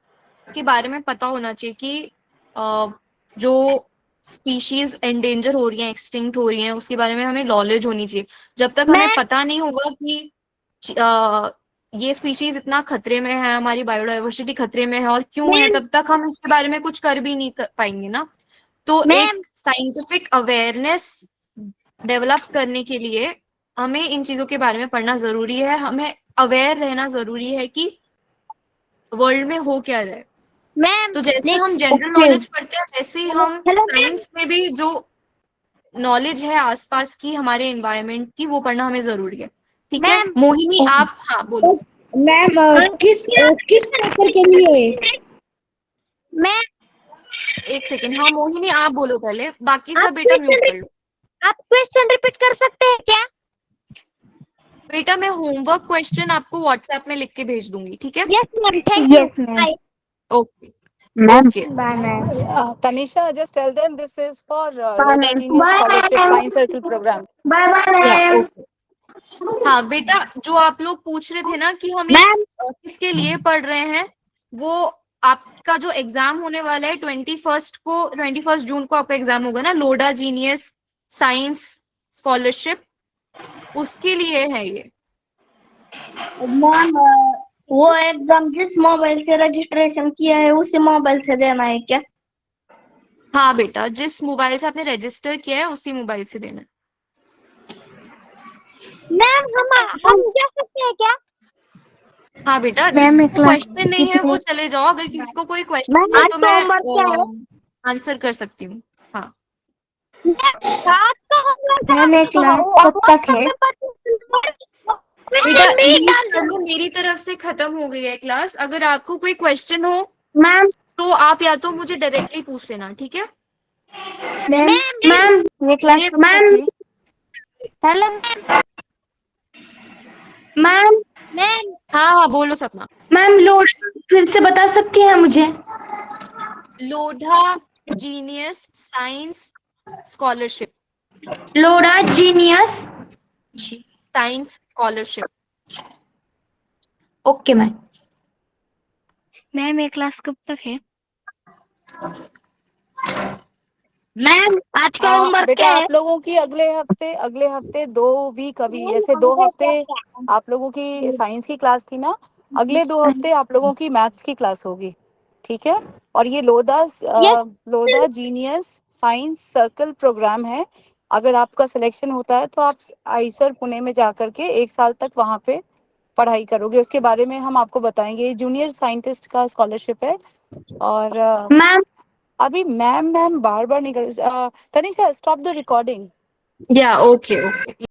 के बारे में पता होना चाहिए कि जो स्पीशीज एंडेंजर हो रही हैं, एक्सटिंक्ट हो रही हैं, उसके बारे में हमें नॉलेज होनी चाहिए। जब तक हमें पता नहीं होगा कि ये स्पीशीज इतना खतरे में है, हमारी बायोडाइवर्सिटी खतरे में है और क्यों है, तब तक हम इसके बारे में कुछ कर भी नहीं कर पाएंगे ना। तो एक साइंटिफिक अवेयरनेस डेवलप करने के लिए हमें इन चीजों के बारे में पढ़ना जरूरी है। हमें अवेयर रहना जरूरी है कि वर्ल्ड में हो क्या रहा है। तो जैसे हम जनरल नॉलेज पढ़ते हैं वैसे ही हम साइंस में भी जो नॉलेज है आसपास की, हमारे एनवायरनमेंट की, वो पढ़ना हमें जरूरी है। ठीक है मोहिनी, आप हाँ बोलो। मैम किस पेपर के लिए? मैम एक सेकेंड, हाँ मोहिनी आप बोलो पहले, बाकी सब बेटा म्यूट कर लो। आप क्वेश्चन रिपीट कर सकते हैं क्या? बेटा मैं होमवर्क क्वेश्चन आपको व्हाट्सएप में लिख के भेज दूंगी, ठीक है? Yes ma'am, thank you. Okay ma'am. Okay Tanisha, just tell them this is for Lodha Genius Scholarship Science Circle Program. Bye bye. Okay. हाँ बेटा, जो आप लोग पूछ रहे थे ना कि हम किसके लिए पढ़ रहे हैं, वो आपका जो एग्जाम होने वाला है 21 जून को आपका एग्जाम होगा ना, लोडा जीनियस साइंस स्कॉलरशिप, उसके लिए है ये। मैम वो एग्जाम जिस मोबाइल से रजिस्ट्रेशन किया है उसी मोबाइल से देना है क्या? हाँ बेटा, जिस मोबाइल से आपने रजिस्टर किया है उसी मोबाइल से देना है। मैम हम जा सकते हैं क्या? हाँ बेटा, जिसको क्वेश्चन नहीं है वो चले जाओ, अगर किसी को कोई क्वेश्चन है तो मैं आंसर कर सकती हूँ। हाँ क्लास कब तक है? बेटा मेरी तरफ से खत्म हो गई है क्लास। अगर आपको कोई क्वेश्चन हो मैम तो आप या तो मुझे डायरेक्टली पूछ लेना, ठीक है? मैम ये क्लास मैम हेलो मैम हाँ बोलो सपना। मैम लोड फिर से बता सकती हैं मुझे? Lodha genius science scholarship, Lodha genius science scholarship. Okay ma'am. Ma'am ये क्लास कब तक है? मैम आज का होमवर्क बेटा क्या है? आप लोगों की अगले हफ्ते 2 वीक, अभी जैसे 2 हफ्ते आप लोगों की साइंस की क्लास थी ना, अगले 2 हफ्ते आप लोगों की मैथ्स की क्लास होगी, ठीक है? और ये Lodha genius science circle programme है। अगर आपका सिलेक्शन होता है तो आप आईसर पुणे में जाकर के 1 साल तक वहाँ पे पढ़ाई करोगे, उसके बारे में हम आपको बताएंगे। जूनियर साइंटिस्ट का स्कॉलरशिप है। और मैम अभी मैम बार बार नहीं कर। Tanisha, stop the recording. या ओके